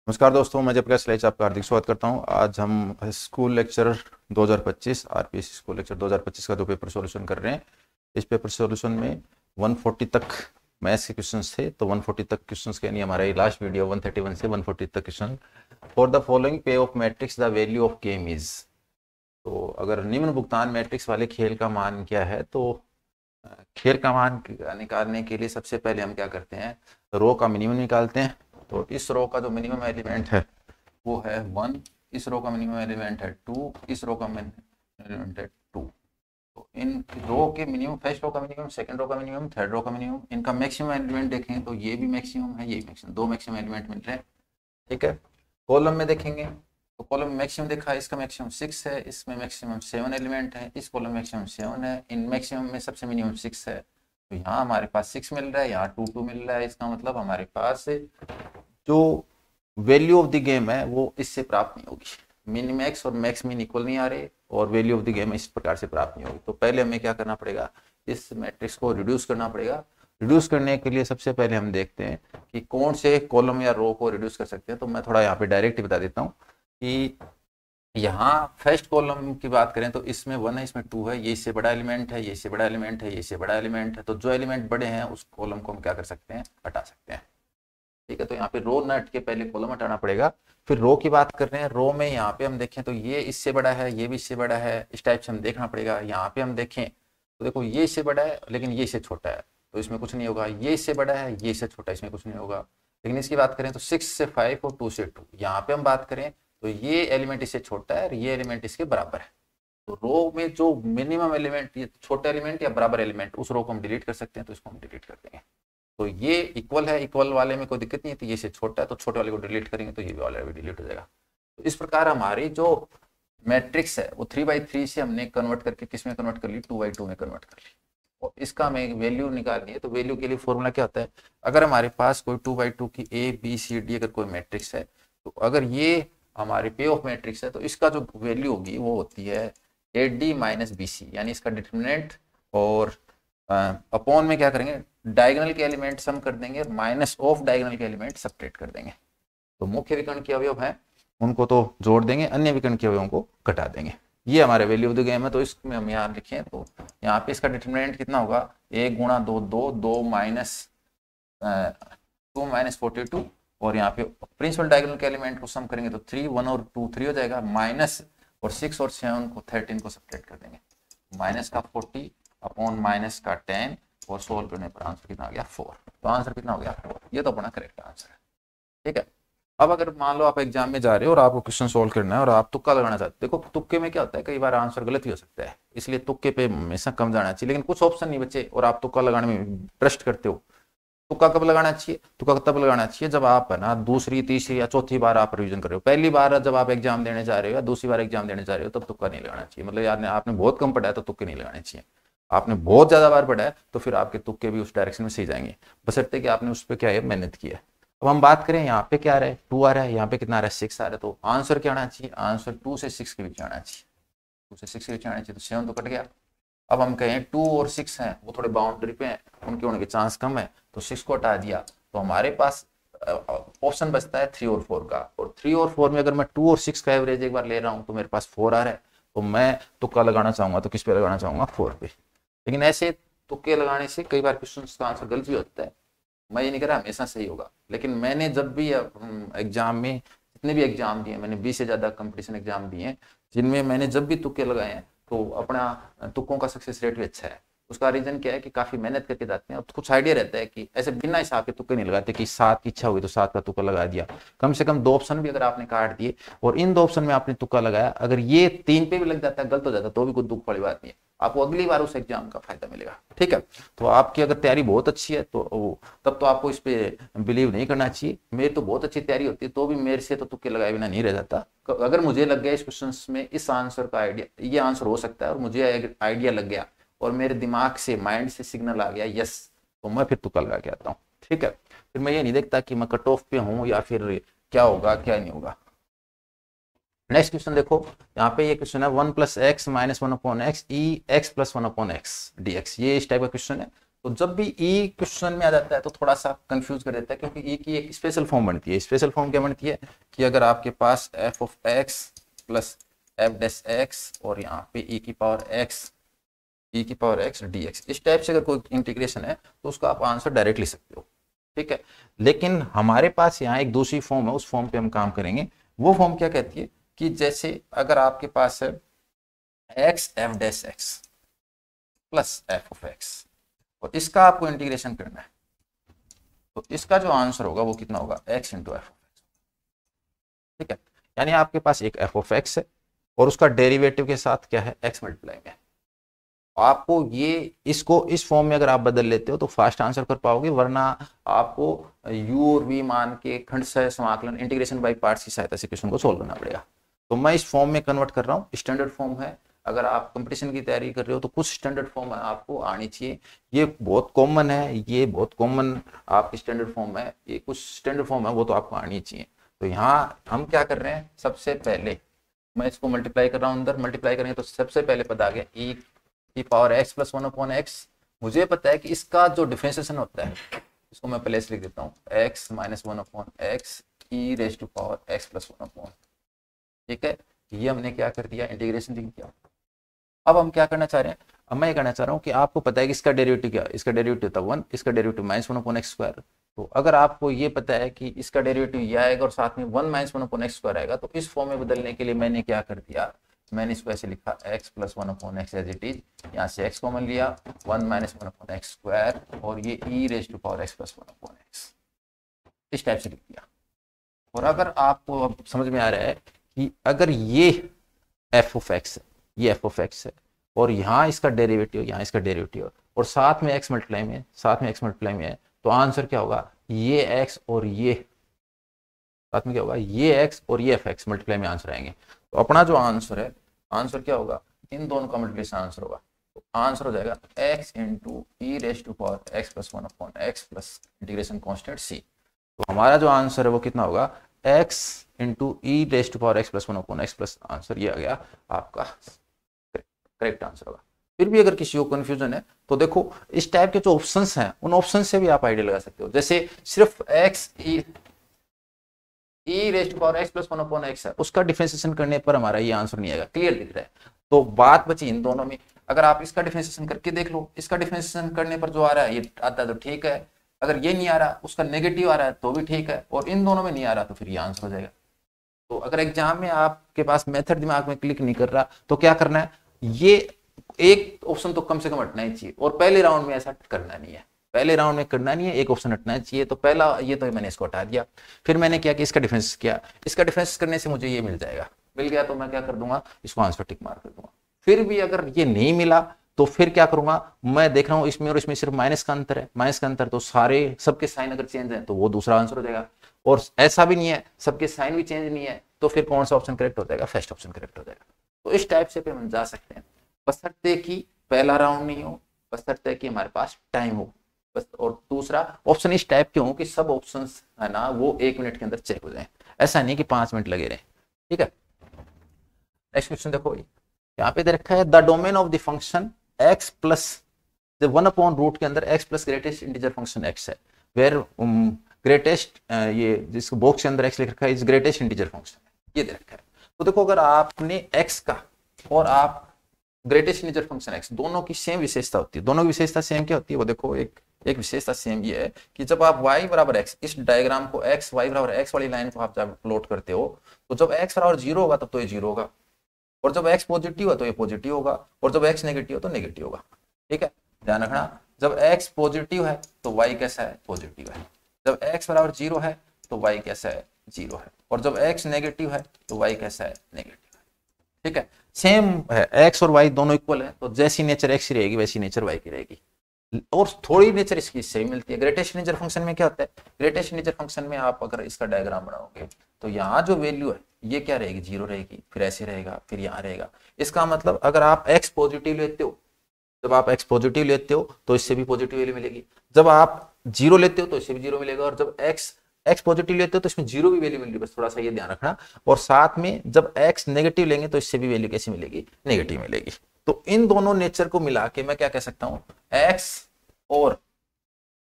नमस्कार दोस्तों, मैं जयप्रकाश सलेच आपका हार्दिक स्वागत करता हूं। आज हम school lecture 2025 RPSC school lecture 2025 का जो पेपर सॉल्यूशन कर रहे हैं। इस पेपर सॉल्यूशन में 140 तक मैथ्स के क्वेश्चंस थे, तो 140 तक क्वेश्चंस के यानी हमारा ये लास्ट वीडियो 131 से 140 तक क्वेश्चन। फॉर द फॉलोइंग पे of matrix the value of game is. तो अगर निम्न भुगतान मैट्रिक्स वाले खेल का मान क्या है, तो खेल का मान निकालने के लिए सबसे पहले हम क्या करते हैं, रो का मिनिमम निकालते हैं। तो इस रो का जो मिनिमम एलिमेंट है वो है 1, इस रो का मिनिमम एलिमेंट है 2, इस रो का मिनिमम एलिमेंट है 2। तो इन रो के मिनिमम, फर्स्ट रो का मिनिमम, सेकंड रो का मिनिमम, थर्ड रो का मिनिमम, इनका मैक्सिमम एलिमेंट देखें तो ये भी मैक्सिमम है, ये भी मैक्सिमम, दो मैक्सिमम एलिमेंट मिल रहे हैं। ठीक है, कॉलम में देखेंगे तो कॉलम में मैक्सिमम देखा, इसका मैक्सिमम 6 है, इसमें मैक्सिमम 7 एलिमेंट है, इस कॉलम मैक्सिमम 7 है, इन मैक्सिमम में सबसे मिनिमम 6 है। तो यहाँ हमारे पास 6 मिल रहा है, यहाँ 2 2 मिल रहा है। इसका मतलब हमारे पास जो वैल्यू ऑफ द गेम है वो इससे प्राप्त नहीं होगी। मिनिमैक्स और मैक्स मीन इक्वल नहीं आ रहे और वैल्यू ऑफ द गेम इस प्रकार से प्राप्त नहीं होगी। तो पहले हमें क्या करना पड़ेगा, इस मैट्रिक्स को रिड्यूस करना पड़ेगा। रिड्यूस करने के लिए सबसे पहले हम देखते हैं कि कौन से कॉलम या रो को रिड्यूस कर सकते हैं। तो मैं थोड़ा यहाँ पे डायरेक्ट बता देता हूँ कि यहाँ फर्स्ट कॉलम की बात करें तो इसमें 1 है, इसमें 2 है, ये इससे बड़ा एलिमेंट है, ये इससे बड़ा एलिमेंट है, ये इससे बड़ा एलिमेंट है। तो जो एलिमेंट बड़े हैं उस कॉलम को हम क्या कर सकते हैं, हटा सकते हैं। ठीक है, तो यहाँ पे रो न हट के पहले कॉलम हटाना पड़ेगा। फिर रो की बात कर रहे हैं, रो में यहाँ पे हम देखें तो ये इससे बड़ा है, ये भी इससे बड़ा है, इस टाइप से हम देखना पड़ेगा। यहाँ पे हम देखें तो देखो ये इससे बड़ा है लेकिन ये इससे छोटा है, तो इसमें कुछ नहीं होगा। ये इससे बड़ा है, ये इससे छोटा है, इसमें कुछ नहीं होगा। लेकिन इसकी बात करें तो 6 से 5 और 2 से 2, यहाँ पे हम बात करें तो ये एलिमेंट इससे छोटा है और ये एलिमेंट इसके बराबर है। तो रो में जो मिनिमम एलिमेंट, ये छोटा एलिमेंट या बराबर एलिमेंट, उस रो को हम डिलीट कर सकते हैं, तो इसको हम डिलीट कर देंगे। तो ये इक्वल है, इक्वल वाले में कोई दिक्कत नहीं है, तो ये से छोटा है तो छोटे वाले को डिलीट करेंगे तो ये भी वाला भी डिलीट हो जाएगा। तो इस प्रकार हमारी जो मैट्रिक्स है वो 3/3 से हमने कन्वर्ट करके किस में कन्वर्ट कर ली, 2/2 में कन्वर्ट कर ली। और इसका हमें वैल्यू निकालनी है। तो वैल्यू के लिए फॉर्मूला क्या होता है, अगर हमारे पास कोई 2/2 की ए बी सी डी अगर कोई मैट्रिक्स है, तो अगर ये हमारी पे ऑफ मैट्रिक्स है तो इसका जो वैल्यू होगी वो होती है A D minus B C, यानी इसका डिटरमिनेंट। और अपॉन में क्या करेंगे, डायगोनल के एलिमेंट सम कर देंगे, माइनस ऑफ डायगोनल के एलिमेंट सब्ट्रैक्ट कर देंगे। तो मुख्य विकर्ण के अवयव हैं उनको तो जोड़ देंगे, अन्य विकर्ण के अवयवों को घटा देंगे। ये हमारे वैल्यू ऑफ द गेम है। तो इसमें हम यहाँ लिखें तो यहाँ पे इसका डिटरमिनेंट कितना होगा, 1 गुणा 2 2, 2 माइनस 42। और यहाँ पे प्रिंसिपल डायगोनल के एलिमेंट को सम करेंगे तो 3 1 और 2 3 हो जाएगा, माइनस और 6 और 7 को 13 को सब्ट्रैक्ट कर देंगे। माइनस का 40 अपॉन माइनस का 10 और सोल्व करने पर आंसर कितना आ गया, 4। तो आंसर कितना हो गया, 4। ये तो अपना करेक्ट आंसर है। ठीक है, अब अगर मान लो आप एग्जाम में जा रहे हो और आपको क्वेश्चन सोल्व करना है और आप तुक्का लगाना चाहते हो, देखो तुक्के में क्या होता है, कई बार आंसर गलत भी हो सकता है, इसलिए तुक्के पे हमेशा कम जाना चाहिए। लेकिन कुछ ऑप्शन नहीं बचे और आप तुक्का लगाने में ट्रस्ट करते हो। तुक्का कब लगाना चाहिए, तुक्का तब लगाना चाहिए जब आप है ना दूसरी तीसरी या चौथी बार आप रिवीजन कर रहे हो। पहली बार जब आप एग्जाम देने जा रहे हो या दूसरी बार एग्जाम देने जा रहे हो तब तुक्का नहीं लगाना चाहिए। मतलब यार आपने बहुत कम पढ़ा है तो तुक्के नहीं लगाने चाहिए। आपने बहुत ज्यादा बार पढ़ा है तो फिर आपके तुक्के भी उस डायरेक्शन में सही जाएंगे, बशर्ते कि आपने उस पर क्या है, मेहनत की है। अब हम बात करें यहाँ पे क्या आ रहा है, 2 आ रहा है, यहाँ पे कितना आ रहा है, 6 आ रहा है। तो आंसर क्या आना चाहिए, आंसर 2 से 6 के बीच आना चाहिए। 2 से 6 के बीच आना चाहिए, तो 7 तो कट गया। अब हम कहें 2 और 6 हैं वो थोड़े बाउंड्री पे हैं, उनके होने के चांस कम है, तो 6 को हटा दिया तो हमारे पास ऑप्शन बचता है 3 और 4 का। और 3 और 4 में अगर मैं 2 और 6 का एवरेज एक बार ले रहा हूँ तो मेरे पास 4 आ रहा है। तो मैं तुक्का लगाना चाहूंगा तो किस पे लगाना चाहूंगा, 4 पे। लेकिन ऐसे तुक्के लगाने से कई बार क्वेश्चन का आंसर गलत भी होता है। मैं ये नहीं कह रहा हमेशा सही होगा, लेकिन मैंने जब भी एग्जाम में, जितने भी एग्जाम दिए, मैंने 20 से ज़्यादा कंपटीशन एग्जाम दिए हैं जिनमें मैंने जब भी तुक्के लगाए हैं तो अपना तुक्कों का सक्सेस रेट भी अच्छा है। उसका रीजन क्या है कि काफी मेहनत करके जाते हैं और कुछ आइडिया रहता है कि ऐसे बिना हिसाब के तुक्के नहीं लगाते कि 7 की इच्छा हुई तो 7 का तुक्का लगा दिया। कम से कम 2 ऑप्शन भी अगर आपने काट दिए और इन 2 ऑप्शन में आपने तुक्का लगाया, अगर ये 3 पे भी लग जाता है, गलत हो जाता है, तो भी कोई दुख वाली बात नहीं है, आपको अगली बार उस एग्जाम का फायदा मिलेगा। ठीक है, तो आपकी अगर तैयारी बहुत अच्छी है तो तब तो आपको इस पे बिलीव नहीं करना चाहिए। मेरी तो बहुत अच्छी तैयारी होती है तो भी मेरे से तो तुक्के लगाए बिना नहीं रह जाता। अगर मुझे लग गया इस क्वेश्चन में इस आंसर का आइडिया, ये आंसर हो सकता है, और मुझे आइडिया लग गया और मेरे दिमाग से, माइंड से सिग्नल आ गया यस, तो मैं फिर तुक्का लगा के आता हूँ। ठीक है, फिर मैं ये नहीं देखता कि मैं कट ऑफ पे हूँ या फिर क्या होगा क्या नहीं होगा। नेक्स्ट क्वेश्चन देखो, यहाँ पे ये क्वेश्चन है 1 + x - 1/x e x + 1/x dx। ये इस टाइप का क्वेश्चन है। तो जब भी ई क्वेश्चन में आ जाता है तो थोड़ा सा कंफ्यूज कर देता है, क्योंकि ई की एक स्पेशल फॉर्म बनती है। स्पेशल फॉर्म क्या बनती है कि अगर आपके पास F of X plus F dash X और यहाँ पे ई की पावर एक्स डी एक्स, इस टाइप से अगर कोई इंटीग्रेशन है तो उसका आप आंसर डायरेक्ट लिख सकते हो, ठीक है। लेकिन हमारे पास यहाँ एक दूसरी फॉर्म है, उस फॉर्म पे हम काम करेंगे। वो फॉर्म क्या कहती है कि जैसे अगर आपके पास है x F dash x plus F of x और इसका आपको इंटीग्रेशन करना है, तो इसका जो आंसर होगा वो कितना होगा, x into F of x, ठीक है। यानी आपके पास एक एफ ऑफ एक्स है और उसका डेरिवेटिव के साथ क्या है, एक्स मल्टीप्लाई में। आपको ये इसको इस फॉर्म में अगर आप बदल लेते हो तो फास्ट आंसर कर पाओगे, वरना आपको यू और वी मान के खंडशः समाकलन इंटीग्रेशन बाय पार्ट्स की सहायता से क्वेश्चन को सोल्व करना पड़ेगा। तो मैं इस फॉर्म में कन्वर्ट कर रहा हूँ, स्टैंडर्ड फॉर्म है। अगर आप कंपटीशन की तैयारी कर रहे हो तो कुछ स्टैंडर्ड फॉर्म आपको आनी चाहिए। ये बहुत कॉमन है, ये बहुत कॉमन आपकी स्टैंडर्ड फॉर्म है, ये कुछ स्टैंडर्ड फॉर्म है वो तो आपको आनी चाहिए। तो यहाँ हम क्या कर रहे हैं, सबसे पहले मैं इसको मल्टीप्लाई कर रहा हूँ, अंदर मल्टीप्लाई करेंगे तो सबसे पहले पद आ गया ई की पावर एक्स प्लस 1/x। मुझे पता है कि इसका जो डिफरेंशिएशन होता है, इसको मैं पहले से लिख देता हूँ, x minus 1/x e raise to power x plus 1/, ठीक है। ये हमने क्या कर दिया, इंटीग्रेशन लिख दिया। अब हम क्या करना चाह रहे हैं, अब मैं ये कहना चाह रहा हूँ कि आपको पता है कि इसका डेरिवेटिव क्या, इसका डेरिवेटिव था 1, इसका डेरिवेटिव माइनस 1/x²। तो अगर आपको ये पता है कि इसका डेरिवेटिव ये आएगा और साथ में 1 माइनस 1/x² आएगा, तो इस फॉर्म में बदलने के लिए मैंने क्या कर दिया, मैंने इसको ऐसे लिखा x plus 1/x as it is. यहाँ से x कॉमन लिया, 1 माइनस 1/x² और ये e raise to power x plus 1/x, इस टाइप से लिख दिया। और अगर आपको अब समझ में आ रहा है कि अगर ये f ऑफ x है, ये f ऑफ x है और यहाँ इसका डेरिवेटिव, यहाँ इसका डेरिवेटिव और साथ में x मल्टीप्लाई में, साथ में x मल्टीप्लाई में है, तो आंसर क्या होगा, ये x और ये साथ में क्या होगा, ये x और ये fx मल्टीप्लाई में आंसर आएंगे। तो अपना जो आंसर है, आंसर क्या होगा, इन दोनों का मल्टीप्लिकेशन आंसर होगा। तो आंसर हो जाएगा x into e raise to power x plus 1/x plus integration constant c। तो हमारा जो आंसर है वो कितना होगा, x into e raise to power x plus 1/x plus answer, ये आ गया आपका करेक्ट आंसर होगा। फिर भी अगर किसी को कंफ्यूजन है तो देखो इस टाइप के जो ऑप्शंस हैं उन ऑप्शन से भी आप आइडिया लगा सकते हो। जैसे सिर्फ x e raise to power x plus 1/x है, उसका डिफरेंशिएशन करने पर हमारा ये आंसर नहीं आएगा, क्लियर दिख रहा है। तो बात बची इन दोनों में, अगर आप इसका डिफरेंशिएशन करके देख लो, इसका डिफरेंशिएशन करने पर जो आ रहा है ये आता है तो ठीक है, अगर ये नहीं आ रहा, उसका नेगेटिव आ रहा है तो भी ठीक है, और इन दोनों में नहीं आ रहा तो फिर ये आंसर हो जाएगा। तो अगर एग्जाम में आपके पास मेथड दिमाग में क्लिक नहीं कर रहा तो क्या करना है, ये एक ऑप्शन तो कम से कम हटना ही चाहिए, और पहले राउंड में ऐसा करना नहीं है, पहले राउंड में करना नहीं है, एक ऑप्शन हटना चाहिए। तो पहला ये तो मैंने इसको हटा दिया, फिर मैंने क्या कि इसका डिफरेंस किया, इसका डिफरेंस करने से मुझे ये मिल जाएगा, मिल गया तो मैं क्या कर दूंगा, इसको आंसर टिक मार कर दूंगा। फिर भी अगर ये नहीं मिला तो फिर क्या करूंगा, मैं देख रहा हूं इसमें और इसमें सिर्फ माइनस का अंतर है, माइनस का अंतर तो सारे सबके साइन अगर चेंज है तो वो दूसरा आंसर हो जाएगा, और ऐसा भी नहीं है सबके साइन भी चेंज नहीं है तो फिर कौन सा ऑप्शन करेक्ट हो जाएगा, फर्स्ट ऑप्शन करेक्ट हो जाएगा। तो इस टाइप से हम जा सकते हैं, बशर्ते कि पहला राउंड नहीं हो, बशर्ते कि हमारे पास टाइम हो बस, और दूसरा ऑप्शन इस टाइप के हो कि सब ऑप्शंस है ना वो 1 मिनट के अंदर चेक हो जाए, ऐसा नहीं कि 5 मिनट लगे रहे, ठीक है। नेक्स्ट क्वेश्चन देखो, यहाँ पे दे रखा है the domain of the function x plus 1/रूट के अंदर x plus greatest integer function x है, वेयर ग्रेटेस्ट ये जिसको बॉक्स के अंदर x लिख रखा है इज ग्रेटेस्ट इंटीजर फंक्शन, ये दे रखा है। तो देखो अगर आपने x का और आप ग्रेटेस्ट इंटीजर फंक्शन x दोनों की सेम विशेषता होती है, दोनों की विशेषता सेम क्या होती है, वो देखो एक विशेषता सेम ये है कि जब आप y बराबर x, इस डायग्राम को x y बराबर x वाली लाइन को आप जब प्लॉट करते हो तो जब x बराबर 0 होगा तब तो ये 0 होगा, और जब x पॉजिटिव है तो ये पॉजिटिव होगा, और जब x नेगेटिव है तो नेगेटिव होगा, ठीक है। ध्यान रखना, जब x पॉजिटिव है तो y कैसा है, पॉजिटिव है, जब x बराबर 0 है तो y कैसा है, 0 है, और जब x नेगेटिव है तो y कैसा है, नेगेटिव है, ठीक है। सेम है, x और y दोनों इक्वल है, तो जैसी नेचर x की रहेगी वैसी नेचर y की रहेगी, और थोड़ी नेचर इसकी सेम मिलती है। ग्रेटेस्ट इंटीजर फंक्शन में क्या होता है, ग्रेटेस्ट इंटीजर फंक्शन में आप अगर इसका डायग्राम बनाओगे तो यहाँ जो वैल्यू है ये क्या रहेगी, 0 रहेगी, फिर ऐसे रहेगा, फिर यहाँ रहेगा। इसका मतलब अगर आप x पॉजिटिव लेते हो, जब आप x पॉजिटिव लेते हो तो इससे भी पॉजिटिव वैल्यू मिलेगी, जब आप 0 लेते हो तो इससे भी 0 मिलेगा, और जब x पॉजिटिव लेते हो तो इसमें 0 भी वैल्यू मिलेगी, बस थोड़ा सा ये ध्यान रखना। और साथ में जब x नेगेटिव लेंगे तो इससे भी वैल्यू कैसी मिलेगी, नेगेटिव मिलेगी। तो इन दोनों नेचर को मिला के मैं क्या कह सकता हूँ, x और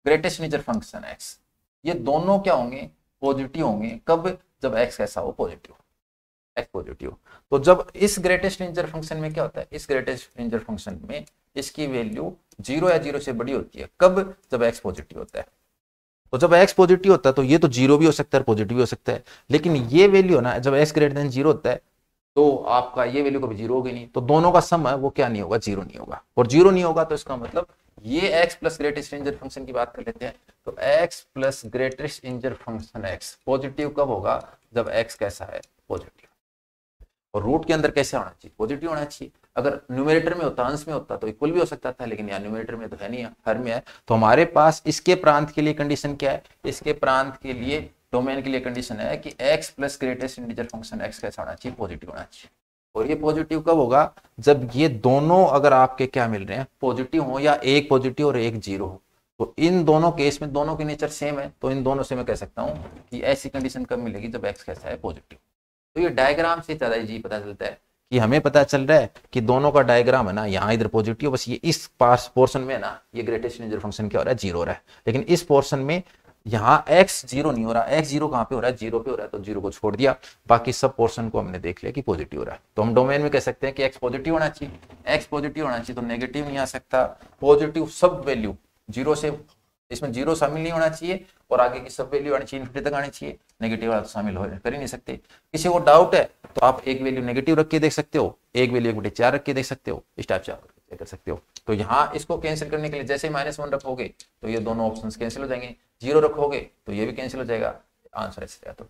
ग्रेटेस्ट इंटीजर फंक्शन एक्स, ये दोनों क्या होंगे, पॉजिटिव होंगे। कब? जब एक्स कैसा हो, पॉजिटिव, एक्स पॉजिटिव। तो जब इस ग्रेटेस्ट इंटीजर फंक्शन में क्या होता है, इस ग्रेटेस्ट इंटीजर फंक्शन में इसकी वैल्यू 0 या 0 से बड़ी होती है। कब? जब एक्स पॉजिटिव होता है। तो जब एक्स पॉजिटिव होता है तो ये तो 0 भी हो सकता है, पॉजिटिव भी हो सकता है, लेकिन ये वैल्यू ना जब एक्स ग्रेटर देन 0 होता है तो आपका ये वैल्यू कभी 0 होगी नहीं, तो दोनों का सम है वो क्या नहीं होगा, 0 नहीं होगा। और 0 नहीं होगा तो इसका मतलब ये x plus greatest integer function की बात कर लेते हैं, तो x plus greatest integer function x positive कब होगा, जब एक्स कैसा है, पॉजिटिव। और रूट के अंदर कैसे होना चाहिए, पॉजिटिव होना चाहिए। अगर न्यूमरेटर में होता, अंश में होता तो इक्वल भी हो सकता था, लेकिन यहाँ न्यूमरेटर में तो है नहीं, हर में है। तो हमारे पास इसके प्रांत के लिए कंडीशन क्या है, इसके प्रांत के लिए डोमेन के लिए कंडीशन है कि x plus greatest integer function x कैसा होना चाहिए, पॉजिटिव होना चाहिए। और ये पॉजिटिव कब होगा, जब ये दोनों अगर आपके क्या मिल रहे हैं, पॉजिटिव हो, या एक पॉजिटिव और एक 0 हो। तो इन दोनों केस में दोनों की नेचर सेम है, तो इन दोनों से मैं कह सकता हूँ कि ऐसी कंडीशन कब मिलेगी, जब x कैसा है, पॉजिटिव। तो ये डायग्राम से ज्यादा जी पता चलता है कि हमें पता चल रहा है कि दोनों का डायग्राम है ना, यहाँ इधर पॉजिटिव, बस ये इस पास पोर्शन में ना ये ग्रेटेस्ट इंटीजर फंक्शन क्या हो रहा है, 0 हो रहा है। लेकिन इस पोर्शन में यहाँ x 0 नहीं हो रहा, x 0 कहाँ पे हो रहा है, 0 पे हो रहा है, तो 0 को छोड़ दिया, बाकी सब पोर्शन को हमने देख लिया कि पॉजिटिव हो रहा है। तो हम डोमेन में कह सकते हैं कि x पॉजिटिव होना चाहिए, x पॉजिटिव होना चाहिए, तो नेगेटिव नहीं आ सकता। पॉजिटिव सब वैल्यू 0 से, इसमें 0 शामिल नहीं होना चाहिए, और आगे की सब वैल्यू आनी चाहिए, इनफिनिटी तक आनी चाहिए, नेगेटिव वाला तो शामिल हो कर ही नहीं सकते। किसी को डाउट है तो आप एक वैल्यू नेगेटिव रख के देख सकते हो, एक वैल्यू 1/4 रख के देख सकते हो, इस टाइप से आप कर सकते हो। तो यहाँ इसको कैंसिल करने के लिए जैसे ही -1 रखोगे तो ये दोनों ऑप्शन कैंसिल हो जाएंगे, 0 रखोगे तो ये भी कैंसिल हो जाएगा, आंसर ऐसे। तो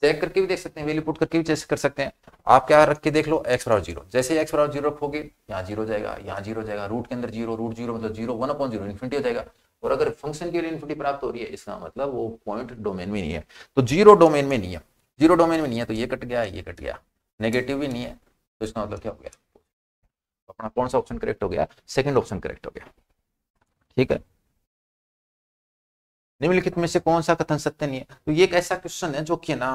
चेक करके भी देख सकते हैं, वैल्यू पुट करके भी चेक कर सकते हैं। आप क्या रख के देख लो, x बराबर 0, जैसे ही x बराबर 0 रखोगे यहाँ 0 हो जाएगा, यहाँ 0 हो जाएगा, रूट के अंदर 0, रूट 0 मतलब 0, 1/0 इन्फिनिटी हो जाएगा। और अगर फंक्शन के लिए इन्फिनिटी प्राप्त हो रही है, इसका मतलब वो पॉइंट डोमेन में नहीं है। तो 0 डोमेन में नहीं है, 0 डोमेन में नहीं है, तो ये कट गया, ये कट गया, नेगेटिव भी नहीं है, तो इसका मतलब क्या हो गया, अपना कौन सा ऑप्शन करेक्ट हो गया, सेकंड ऑप्शन करेक्ट हो गया। ठीक है, निम्नलिखित में से कौन सा कथन सत्य नहीं है। तो ये एक ऐसा क्वेश्चन है जो कि ना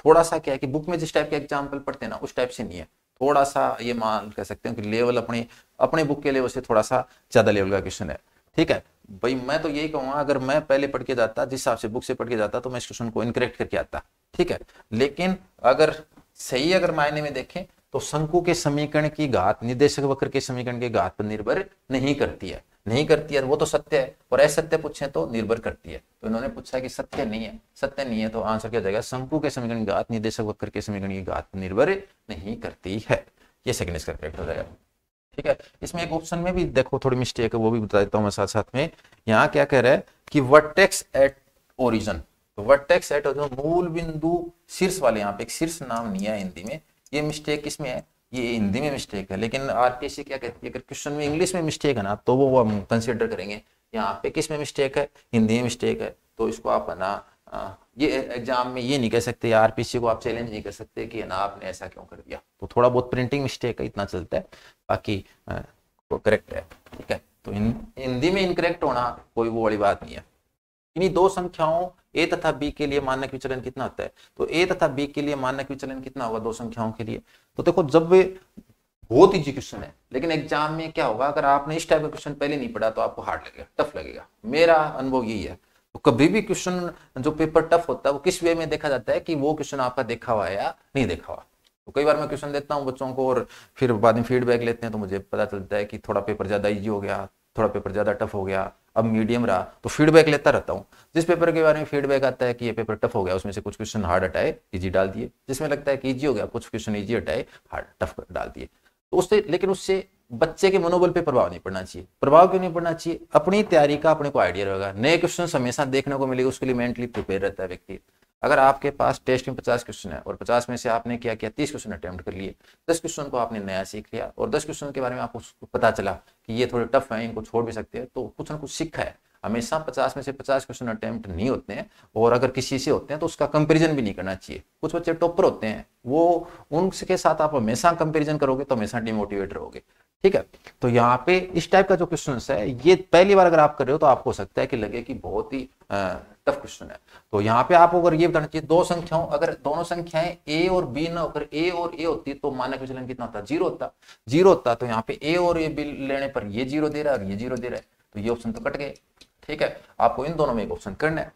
थोड़ा सा क्या है कि बुक में जिस टाइप के एग्जाम्पल पढ़ते हैं ना उस टाइप से नहीं है, थोड़ा सा ये मान कह सकते हैं कि लेवल अपने अपने बुक के लेवल से थोड़ा सा ज्यादा लेवल का क्वेश्चन है। ठीक है भाई, मैं तो यही कहूंगा, अगर मैं पहले पढ़ के जाता, जिस हिसाब से बुक से पढ़ के जाता, तो मैं इस क्वेश्चन को इनकरेक्ट करके आता। ठीक है, लेकिन अगर सही अगर मायने में देखें तो शंकु के समीकरण की घात निर्देशक वक्र के समीकरण की घात पर निर्भर नहीं करती है, नहीं करती है, वो तो सत्य है, और असत्य पूछे तो निर्भर करती है। तो इन्होंने पूछा कि सत्य नहीं है, सत्य नहीं है, तो आंसर क्या जाएगा, शंकु के समीकरण की घात निर्देशक वक्र के समीकरण की घात पर निर्भर नहीं करती है। ये सेकंड इसका करेक्ट हो जाएगा। ठीक है, इसमें एक ऑप्शन में भी देखो थोड़ी मिस्टेक है, वो भी बता देता हूँ मैं साथ साथ में। यहाँ क्या कह रहा है कि वर्टेक्स एट ओरिजिन, तो वर्टेक्स एट ओरिजिन मूल बिंदु शीर्ष वाले, यहाँ पे एक शीर्ष नाम नहीं है हिंदी में, ये मिस्टेक किसमें है, ये हिंदी में मिस्टेक है, लेकिन आरटीसी क्या कहती है, अगर क्वेश्चन में इंग्लिश में मिस्टेक है ना तो वो हम कंसिडर करेंगे। यहाँ पे किस में मिस्टेक है, हिंदी में मिस्टेक है, तो इसको आप है ना ये एग्जाम में ये नहीं कह सकते, आरपीसी को आप चैलेंज नहीं कर सकते कि ना आपने ऐसा क्यों कर दिया। तो थोड़ा बहुत प्रिंटिंग मिस्टेक है, इतना चलता है, बाकी तो करेक्ट है। ठीक है, तो हिंदी में इनकरेक्ट होना कोई वो बड़ी बात नहीं है। इन्हीं दो संख्याओं a तथा b के लिए मानक विचलन कितना होता है, तो a तथा b के लिए मानक विचलन कितना होगा दो संख्याओं के लिए। तो देखो जब बहुत इजी क्वेश्चन है, लेकिन एग्जाम में क्या होगा, अगर आपने इस टाइप का क्वेश्चन पहले नहीं पढ़ा तो आपको हार्ड लगेगा, टफ लगेगा, मेरा अनुभव यही है। तो कभी भी क्वेश्चन जो पेपर टफ होता है वो किस वे में देखा जाता है कि वो क्वेश्चन आपका देखा हुआ है या नहीं देखा हुआ। तो कई बार मैं क्वेश्चन देता हूँ बच्चों को और फिर बाद में फीडबैक लेते हैं, तो मुझे पता चलता है कि थोड़ा पेपर ज्यादा इजी हो गया, थोड़ा पेपर ज्यादा टफ हो गया, अब मीडियम रहा, तो फीडबैक लेता रहता हूँ। जिस पेपर के बारे में फीडबैक आता है कि ये पेपर टफ हो गया, उसमें से कुछ क्वेश्चन हार्ड हटाए, इजी डाल दिए, जिसमें लगता है कि इजी हो गया, कुछ क्वेश्चन इजी हटाए, हार्ड टफ डाल दिए। तो उससे, लेकिन उससे बच्चे के मनोबल पे प्रभाव नहीं पड़ना चाहिए। प्रभाव क्यों नहीं पड़ना चाहिए, अपनी तैयारी का अपने को आइडिया रहेगा, नए क्वेश्चन हमेशा देखने को मिलेगा, उसके लिए मेंटली प्रिपेयर रहता है व्यक्ति। अगर आपके पास टेस्ट में 50 क्वेश्चन है और 50 में से आपने क्या किया, 30 क्वेश्चन अटेम्प्ट कर लिए, 10 क्वेश्चन को आपने नया सीख लिया और 10 क्वेश्चन के बारे में आपको पता चला कि ये थोड़े टफ है, इनको छोड़ भी सकते हैं, तो कुछ ना कुछ सीखा है। हमेशा 50 में से 50 क्वेश्चन अटेम्प्ट नहीं होते हैं, और अगर किसी से होते हैं तो उसका कंपैरिजन भी नहीं करना चाहिए। कुछ बच्चे टॉपर होते हैं, वो उनके साथ आप हमेशा कंपैरिजन करोगे तो हमेशा डिमोटिवेट रहोगे। ठीक है, तो यहाँ पे इस टाइप का जो क्वेश्चन है, ये पहली बार अगर आप कर रहे हो तो आपको हो सकता है कि लगे कि बहुत ही टफ क्वेश्चन है। तो यहाँ पे आपको अगर ये बताना चाहिए, दो संख्याओं, अगर दोनों संख्याएं a और b ना होकर a और a होती तो मानक विचलन कितना होता, 0 होता, 0 होता। तो यहाँ पे a और a b लेने पर ये 0 दे रहा है और ये 0 दे रहा है, तो ये ऑप्शन तो कट गए। ठीक है, आपको इन दोनों में एक ऑप्शन करना है।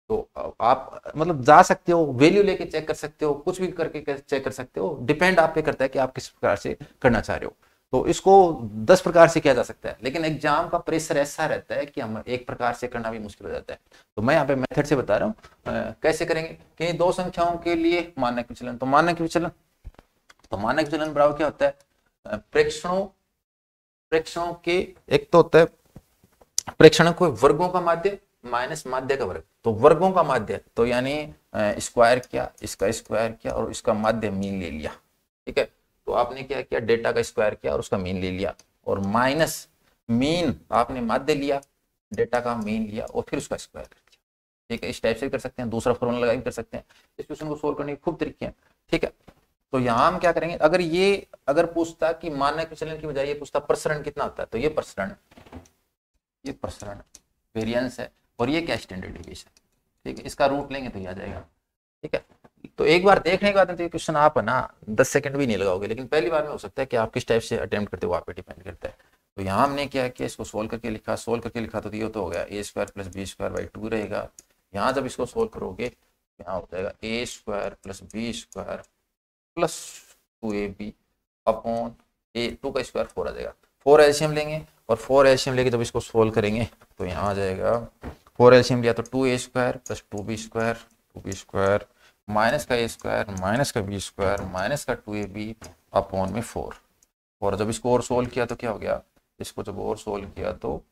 तो आप मतलब जा सकते हो, वैल्यू लेके चेक कर सकते हो, कुछ भी करके चेक कर सकते हो, डिपेंड आप पे करता है कि आप किस प्रकार से करना चाह रहे हो। तो इसको 10 प्रकार से किया जा सकता है, लेकिन एग्जाम का प्रेशर ऐसा रहता है कि हम एक प्रकार से करना भी मुश्किल हो जाता है। तो मैं यहाँ पे मेथड से बता रहा हूँ कैसे करेंगे कि दो संख्याओं के लिए मानक विचलन। तो मानक विचलन बराबर क्या होता है, प्रेक्षणों के, एक तो होता है प्रेक्षणों को वर्गों का माध्य माइनस माध्य का वर्ग। तो वर्गों का माध्य तो यानी स्क्वायर किया, इसका स्क्वायर किया और इसका माध्य मीन ले लिया। ठीक है, तो आपने क्या किया, डेटा का स्क्वायर किया और उसका मीन ले लिया, और माइनस मीन आपने माध्य लिया, डेटा का मीन लिया और फिर उसका स्क्वायर कर दिया। ठीक है, इस टाइप से कर सकते हैं, दूसरा फॉर्मूला लगा कर सकते हैं। इस क्वेश्चन को सोल्व करने की खूब तरीके हैं। ठीक है, तो यहाँ हम क्या करेंगे, अगर पूछता कि मानक विचलन की बजाय ये पूछता प्रसरण कितना होता है, तो ये प्रसरण वेरिएंस है, और ये क्या स्टैंडर्ड डिविएशन। ठीक है, इसका रूट लेंगे तो ये आ जाएगा। ठीक है, तो एक बार देखने के बाद तो ये क्वेश्चन आप है ना 10 सेकंड भी नहीं लगाओगे, लेकिन पहली बार में हो सकता है कि आप किस टाइप से अटेम्प्ट करते हो, आप पे डिपेंड करता है। तो यहाँ हमने क्या किया, इसको सोल्व करके लिखा तो ये तो हो गया a square plus B square by 2 रहेगा। यहाँ जब इसको सोल्व करोगे यहाँ हो जाएगा a square plus B square plus 2ab upon a, 2 का स्क्वायर 4 आ जाएगा। 4 एलसीएम लेंगे, और 4 एलसीएम लेके जब इसको सोल्व करेंगे तो यहाँ आ जाएगा 4 एलसीएम लिया तो 2a square plus 2b square minus का a स्क्वायर माइनस का b स्क्वायर माइनस का 2ab अपॉन में 4। और जब इसको और सोल्व किया तो क्या हो गया, इसको जब और सोल्व किया तो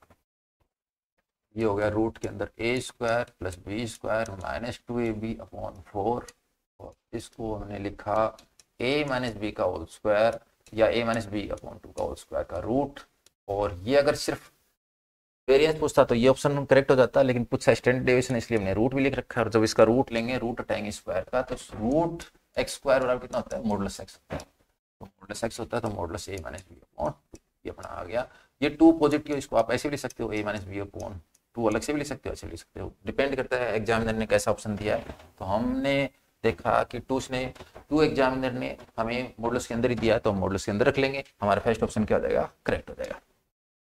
ये हो गया रूट के अंदर a square plus b square minus 2ab upon 4, और इसको हमने लिखा a माइनस बी का होल स्क्वायर या a माइनस बी अपॉन 2 का होल स्क्वायर का रूट। और ये अगर सिर्फ वेरिएंस पूछता तो ये ऑप्शन करेक्ट हो जाता, लेकिन पूछा स्टैंडर्ड डेविएशन, इसलिए हमने रूट भी लिख रखा है। और जब इसका रूट लेंगे, रूट हटाएंगे स्क्वायर का, तो रूट एक्स स्क्वायर बराबर कितना होता है, मॉडुलस एक्स होता है। तो मॉडुलस एक्स होता है तो modulus a minus B upon, ये अपना आ गया। ये 2 पॉजिटिव, इसको आप ऐसे भी लिख सकते हो a माइनस बी अपॉन 2, अलग से भी लिख सकते हो, ऐसे भी लिख सकते हो, डिपेंड करता है एग्जामिनर ने कैसा ऑप्शन दिया है। तो हमने देखा कि 2 एग्जामिनर ने हमें मॉडुलस के अंदर ही दिया, तो मॉडुलस के अंदर रख लेंगे, हमारा फर्स्ट ऑप्शन क्या हो जाएगा, करेक्ट हो जाएगा।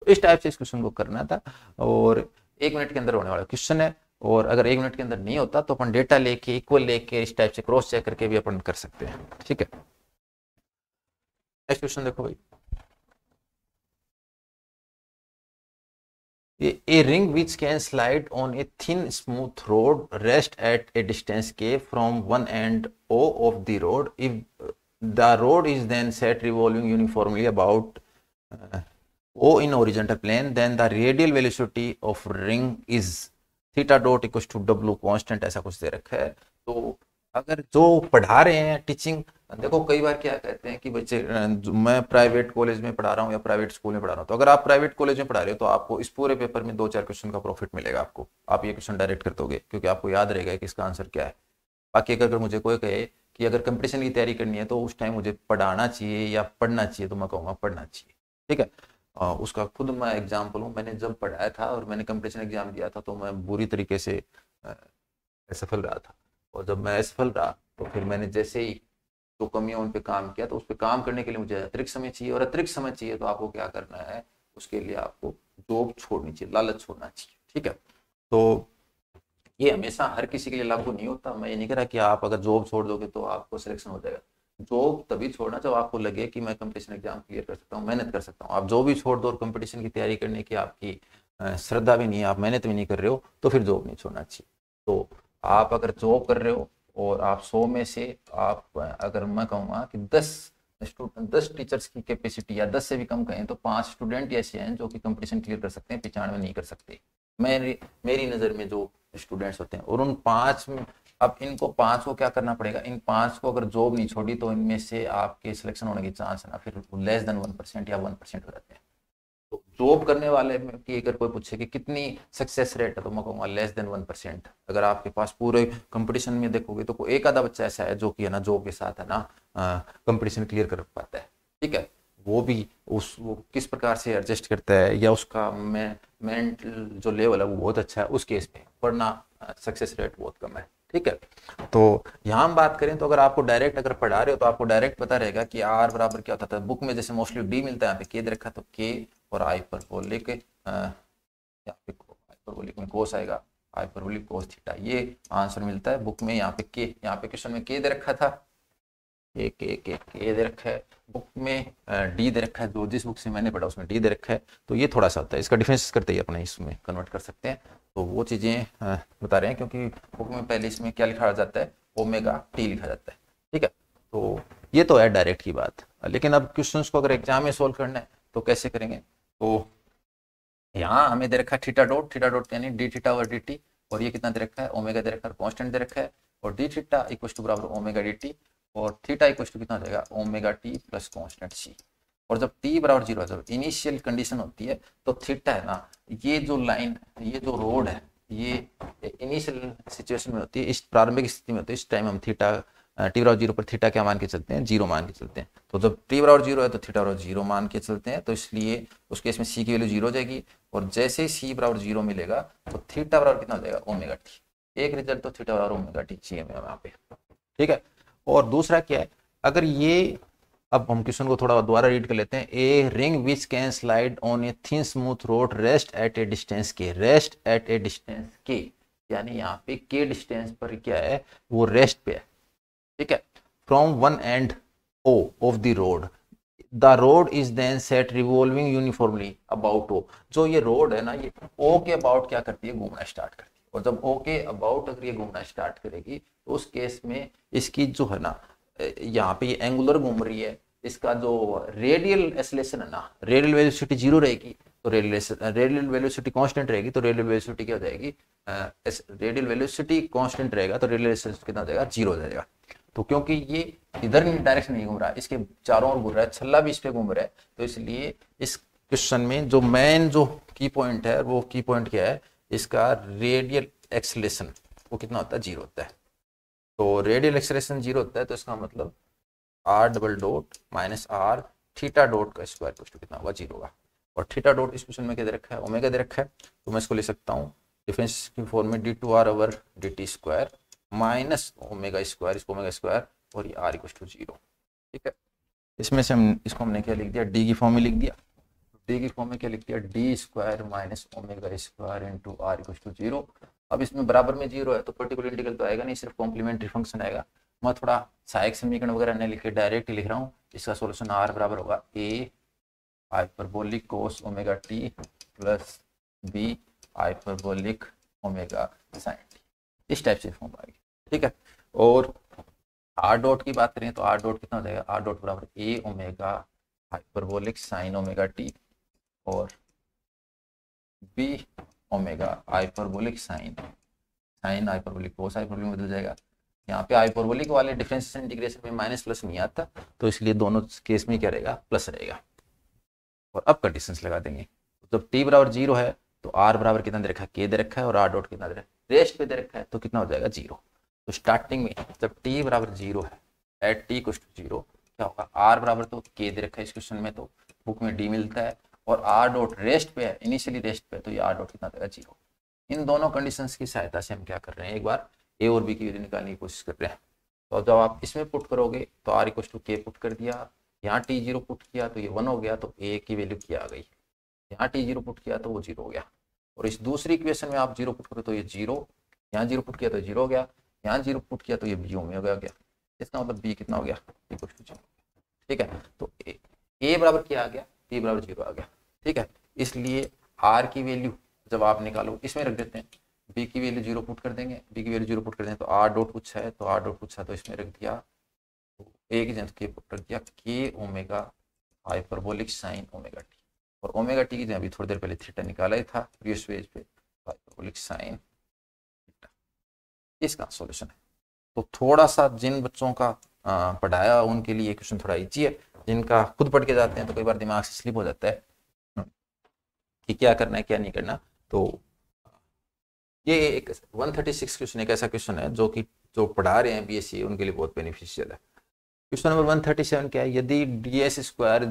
इस टाइप से इस क्वेश्चन को करना था, और 1 मिनट के अंदर होने वाला क्वेश्चन है। और अगर 1 मिनट के अंदर नहीं होता तो अपन डेटा लेके इक्वल लेके इस टाइप से क्रॉस चेक करके भी अपन कर सकते हैं। ठीक है, नेक्स्ट क्वेश्चन देखो भाई, A ring which can slide on a thin smooth road rest at a distance k from one end O of the road. If the road is then set revolving uniformly about O in horizontal plane, then the radial velocity of ring is theta dot equals to W constant, ऐसा कुछ दे रखा है। तो अगर जो पढ़ा रहे हैं टीचिंग, देखो कई बार क्या कहते हैं कि बच्चे, मैं प्राइवेट कॉलेज में पढ़ा रहा हूँ या प्राइवेट स्कूल में पढ़ा रहा हूँ, तो अगर आप प्राइवेट कॉलेज में पढ़ा रहे हो तो आपको इस पूरे पेपर में 2-4 क्वेश्चन का प्रॉफिट मिलेगा आपको, आप ये क्वेश्चन डायरेक्ट कर दोगे क्योंकि आपको याद रहेगा कि इसका आंसर क्या है। बाकी अगर मुझे कोई कहे कि अगर कंपटीशन की तैयारी करनी है तो उस टाइम मुझे पढ़ाना चाहिए या पढ़ना चाहिए, तो मैं कहूँगा पढ़ना चाहिए। ठीक है, उसका खुद मैं एग्जाम्पल हूँ, मैंने जब पढ़ाया था और मैंने कंपटीशन एग्जाम दिया था तो मैं बुरी तरीके से असफल रहा था, और जब मैं असफल रहा तो फिर मैंने जैसे ही तो कमियां उन पे काम किया, तो उस पे काम करने के लिए मुझे अतिरिक्त समय चाहिए, और अतिरिक्त समय चाहिए तो आपको क्या करना है, उसके लिए आपको जॉब छोड़नी चाहिए, लालच छोड़ना चाहिए। ठीक है, तो ये हमेशा हर किसी के लिए लागू नहीं होता। मैं ये नहीं कह रहा कि आप अगर जॉब छोड़ दोगे तो आपको सिलेक्शन हो जाएगा। जॉब तभी छोड़ना जब आपको लगे कि मैं कंपटीशन एग्जाम क्लियर कर सकता हूँ, मेहनत कर सकता हूँ। आप जो भी छोड़ दो और कंपटीशन की तैयारी करने की आपकी श्रद्धा भी नहीं है, आप मेहनत भी नहीं कर रहे हो, तो फिर जॉब नहीं छोड़ना चाहिए। तो आप अगर जॉब कर रहे हो और आप 100 में से आप, अगर मैं कहूँगा कि 10 टीचर्स की कैपेसिटी या 10 से भी कम कहें तो 5 स्टूडेंट ऐसे हैं जो कि कंपटीशन क्लियर कर सकते हैं, 95 नहीं कर सकते मेरी नज़र में जो स्टूडेंट्स होते हैं। और उन 5 में अब इनको 5 को क्या करना पड़ेगा, इन 5 को अगर जॉब नहीं छोड़ी तो इनमें से आपके सिलेक्शन होने की चांस है ना फिर लेस देन 1% या 1% हो जाते हैं। तो जॉब करने वाले में की अगर कोई पूछे कि कितनी सक्सेस रेट है, तो मैं कहूँगा लेस देन 1%। अगर आपके पास पूरे कंपटीशन में देखोगे तो कोई एक आधा बच्चा ऐसा है जो कि है ना जॉब के साथ है ना कंपटीशन क्लियर कर पाता है। ठीक है, वो भी वो किस प्रकार से एडजस्ट करता है या उसका मेंटल जो लेवल है वो बहुत अच्छा है, उस केस में वरना सक्सेस रेट बहुत कम है। ठीक है, तो यहाँ हम बात करें तो अगर आपको डायरेक्ट अगर पढ़ा रहे हो तो आपको डायरेक्ट पता रहेगा कि आर बराबर क्या होता था। बुक में जैसे मोस्टली डी मिलता है, यहाँ पे के दे रखा तो के और आई पर बोल लेके यहाँ पे हाइपरबोलिक में कोस आएगा, हाइपरबोलिक कोस थीटा, ये आंसर मिलता है बुक में। यहाँ पे के, यहाँ पे क्वेश्चन में के दे रखा था, के दे रखा है, बुक में डी दे रखा है, जो जिस बुक से मैंने पढ़ा उसमें डी दे रखा है, तो ये थोड़ा सा होता है, इसका डिफरेंस करते ही अपने इसमें कन्वर्ट कर सकते हैं। तो वो चीज़ें बता रहे हैं, क्योंकि बुक में पहले इसमें क्या लिखा जाता है, ओमेगा टी लिखा जाता है, ठीक है। तो ये तो है डायरेक्ट की बात, लेकिन अब क्वेश्चंस को अगर एग्जाम में सोल्व करना है तो कैसे करेंगे। तो यहाँ हमें दे रखा है थीटा डॉट यानी D theta over D T, और ये कितना दे रखा है, ओमेगा दे रखा है, कॉन्स्टेंट दे रखा है, और डी थीटा इक्वल टू बराबर ओमेगा डी टी, और थीटा इक्वल टू कितना हो जाएगा, ओमेगा टी प्लस कॉन्स्टेंट सी। और जब टी बराबर जीरो, जब इनिशियल कंडीशन होती है तो थीटा है ना, ये जो लाइन, ये जो रोड है, ये इनिशियल सिचुएशन में होती है, इस प्रारंभिक स्थिति में होती है, इस टाइम हम थीटा टी बराबर जीरो पर थीटा क्या मान के चलते हैं, जीरो मान के चलते हैं। तो जब टी बराबर जीरो है तो थीटा बराबर जीरो मान के चलते हैं, तो इसलिए उस केस में सी की वैल्यू जीरो हो जाएगी, और जैसे ही सी बराबर जीरो मिलेगा तो थीटा बराबर कितना हो जाएगा, ओमेगा टी। एक रिजल्ट तो थीटा बराबर ओमेगा टी चाहिए यहाँ पे, ठीक है। और दूसरा क्या है, अगर ये, अब हम क्वेश्चन को थोड़ा दोबारा रीड कर लेते हैं। A ring which can slide on a thin smooth road rest at A distance के, रेस्ट एट ए डिस्टेंस के, यानी यहाँ पे के डिस्टेंस पर क्या है, वो रेस्ट पे है, ठीक है। From one and O of the rod, the rod is then set revolving uniformly about O, जो ये रोड है ना, ये ओ के अबाउट क्या करती है, घूमना स्टार्ट करती है। और जब ओ के अबाउट अगर ये घूमना स्टार्ट करेगी तो उस केस में इसकी जो है ना, यहाँ पे ये एंगुलर घूम रही है, इसका जो रेडियल एक्सेलरेशन है ना, रेडियल वेलोसिटी जीरो रहेगी, तो रेडियल वेलोसिटी कांस्टेंट रहेगी, तो रेडियल वेलोसिटी क्या हो जाएगी, रेडियल वेलोसिटी कांस्टेंट रहेगा, तो रेडियल एक्सेलरेशन कितना हो जाएगा, जीरो हो जाएगा। तो क्योंकि ये इधर डायरेक्शन नहीं घूम रहा है, इसके चारों ओर घूम रहा है, छल्ला भी इस पे घूम रहा है, तो इसलिए इस क्वेश्चन में जो मेन जो की पॉइंट है, वो की पॉइंट क्या है, इसका रेडियल एक्सेलरेशन वो कितना होता है, जीरो होता है। तो रेडियल एक्सेलरेशन जीरो होता है, तो इसका मतलब R double dot minus R theta dot का स्क्वायर कुछ कितना होगा, जीरो होगा। और थीटा डॉट इस क्वेश्चन में क्या दे रखा है, ओमेगा दे रखा है, तो मैं इसको ले सकता हूँ डिफरेंस की फॉर्म में D two R over D T square minus omega square, इसको ओमेगा स्क्वायर, और ये आर इक्वल टू जीरो, ठीक है। इसमें से हम इसको हमने क्या लिख दिया, डी की फॉर्म में लिख दिया, डी की फॉर्म में क्या लिख दिया, D square minus omega square into R equal to zero. अब इसमें बराबर में जीरो है तो पर्टिकुलर इंटीग्रल तो आएगा नहीं, सिर्फ कॉम्प्लीमेंट्री फंक्शन आएगा। मैं थोड़ा सहायक समीकरण वगैरह नहीं लिख के डायरेक्ट लिख रहा हूँ। इसका सॉल्यूशन आर बराबर होगा A hyperbolic cos omega T plus B hyperbolic omega sine T, इस टाइप से फॉर्म आएगी, ठीक है। और आर डॉट की बात करें तो आर डॉट कितना हो जाएगा, आर डॉट बराबर A omega hyperbolic sine omega T और B omega hyperbolic sine hyperbolic cos hyperbolic में बदल जाएगा। यहाँ पे हाइपरबोलिक वाले डिफरेंशियल इंटीग्रेशन में माइनस प्लस नहीं आता, तो इसलिए दोनों केस में क्या रहेगा, प्लस रहेगा। और अब कंडीशंस लगा देंगे, जब टी बराबर जीरो है तो आर बराबर कितना दे रखा है, के दे रखा है, और आर डॉट कितना दे रखा है, रेस्ट पे दे रखा है, तो कितना हो जाएगा, जीरो। तो स्टार्टिंग में जब टी बराबर जीरो है, at T equals to zero, क्या होगा, आर बराबर तो के दे रखा है इस क्वेश्चन में, तो बुक में डी मिलता है, और आर डॉट रेस्ट पे है, इनिशियली रेस्ट पे है, तो ये आर डॉट कितना देगा, जीरो। इन दोनों कंडीशंस की सहायता से हम क्या कर रहे हैं, एक बार ए और बी की वैल्यू निकालने की कोशिश कर रहे हैं। तो जब आप इसमें पुट करोगे तो आर इक्वल टू के पुट कर दिया, यहाँ टी जीरो पुट किया तो ये वन हो गया, तो ए की वैल्यू क्या आ गई, यहाँ टी जीरो पुट किया तो वो जीरो हो गया। और इस दूसरी इक्वेशन में आप जीरो पुट करो तो ये जीरो, यहाँ जीरो पुट किया तो जीरो हो गया, यहाँ जीरो पुट किया तो ये बी में हो गया, इसका मतलब बी कितना हो गया, इक्वल टू जीरो, ठीक है। तो ए बराबर क्या आ गया, टी बराबर जीरो आ गया, ठीक है। इसलिए आर की वैल्यू जब आप निकालो इसमें रख देते हैं, बी की वैल्यू जीरो पुट कर देंगे, बी की वैल्यू जीरो पुट कर देंगे, तो आर डॉट पूछा है तो आर डॉट पूछा तो इसमें रख दिया, तो ए की जगह के पुट रख दिया के omega hyperbolic sine omega T, और ओमेगा टी की जगह अभी थोड़ी देर पहले थीटा निकाला ही था प्रीवियस पेज पे, हाइपरबोलिक साइन थीटा, इसका सॉल्यूशन है। तो थोड़ा सा जिन बच्चों का पढ़ाया उनके लिए क्वेश्चन थोड़ा इजी है, जिनका खुद पढ़ के जाते हैं तो कई बार दिमाग से स्लिप हो जाता है कि क्या करना है क्या नहीं करना। तो ये एक 136 क्वेश्चन एक ऐसा क्वेश्चन है जो कि जो पढ़ा रहे हैं बीएससी उनके लिए बहुत बेनिफिशियल है। क्वेश्चन नंबर 137 क्या है, यदि D S square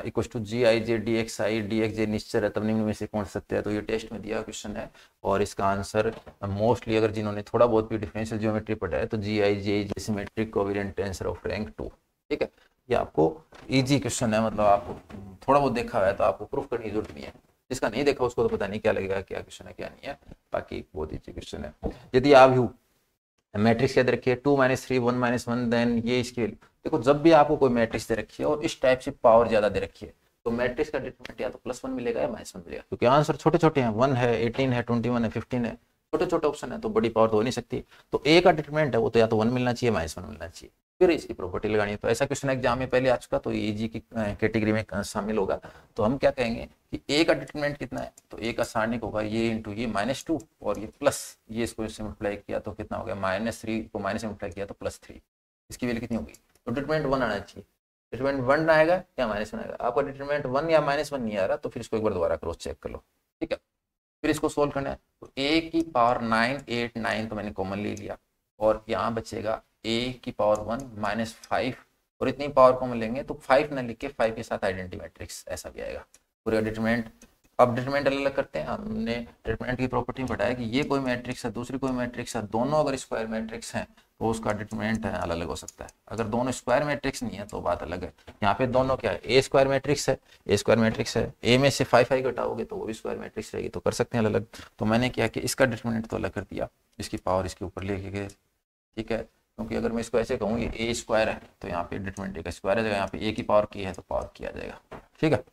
equal to G I J D X I D X J निश्चर है तब निम्न में से कौन सकते हैं। तो ये टेस्ट में दिया क्वेश्चन है, और इसका आंसर मोस्टली अगर जिन्होंने थोड़ा बहुत भी डिफरेंशियल ज्योमेट्री पढ़ा है तो G I J symmetric covariant tensor of rank 2, ठीक है। ये आपको इजी क्वेश्चन है, मतलब आपको थोड़ा बहुत देखा हुआ है तो आपको प्रूफ करने की जरूरत नहीं है। जिसका नहीं देखा उसको तो पता नहीं क्या लगेगा, क्या क्वेश्चन है क्या नहीं है, बाकी बहुत ही क्वेश्चन है। यदि आप यू मैट्रिक्स याद रखिए 2 - 3 1 - 1, देन ये इसकी वैल्यू। देखो जब भी आपको कोई मैट्रिक्स दे रखी है और इस टाइप से पावर ज्यादा दे रखी है तो मैट्रिक्स का डिटरमिनेंट या तो +1 मिलेगा या -1 मिलेगा, क्योंकि आंसर छोटे छोटे हैं, 1 है, 18 है, 21 है, 15 है, छोटे छोटे ऑप्शन है तो बड़ी पावर तो हो नहीं सकती। तो ए का डिटरमिनेंट है वो तो या तो 1 मिलना चाहिए -1 मिलना चाहिए, फिर इसकी प्रॉपर्टी लगानी है। तो ऐसा क्वेश्चन एग्जाम में पहले आ चुका, तो ये जी की कैटेगरी में शामिल होगा। तो हम क्या कहेंगे कि ए का डिटरमिनेंट कितना है, तो ए का सारणिक होगा ये इंटू ये -2 और ये प्लस ये, इसको इससे मल्टीप्लाई किया तो कितना हो गया, -3 को माइनस से मल्टीप्लाई किया तो +3, इसकी वैल्यू कितनी होगी। तो डिटरमिनेंट 1 आना चाहिए, डिटरमिनेंट 1 आएगा या -1 आएगा। आपका डिटरमिनेंट 1 या -1 नहीं आ रहा तो फिर इसको एक बार दोबारा क्रॉस चेक कर लो, ठीक है। फिर इसको सोल्व करना है, तो a की पावर 9 8 9 तो मैंने कॉमन ले लिया और यहाँ बचेगा a की पावर 1 -5 और इतनी पावर कॉमन लेंगे तो 5 ना लिख के 5 के साथ आइडेंटिटी मैट्रिक्स ऐसा भी आएगा पूरा डिटरमिनेंट। अब डिटरमिनेंट अलग अलग करते हैं, हमने डिटरमिनेंट की प्रॉपर्टी में बताया कि ये कोई मैट्रिक्स है दूसरी कोई मैट्रिक्स है, दोनों अगर स्क्वायर मैट्रिक्स हैं तो उसका डिटरमिनेंट अलग अलग हो सकता है। अगर दोनों स्क्वायर मैट्रिक्स नहीं है तो बात अलग है। यहाँ पे दोनों क्या है, ए स्क्वायर मैट्रिक्स है, ए स्क्वायर मैट्रिक्स है, ए में से 5 5 घटाओगे तो वो भी स्क्वायर मैट्रिक्स रहेगी, तो कर सकते हैं अलग अलग। तो मैंने क्या कि इसका डिटरमिनेंट तो अलग कर दिया, इसकी पावर इसके ऊपर लेके गए, ठीक है। क्योंकि अगर मैं इसको ऐसे कहूँ ये ए स्क्वायर है तो यहाँ पे डिटरमिनेंट ए का स्क्वायर आ जाएगा, यहाँ पे ए की पावर की है तो पावर किया जाएगा, ठीक है।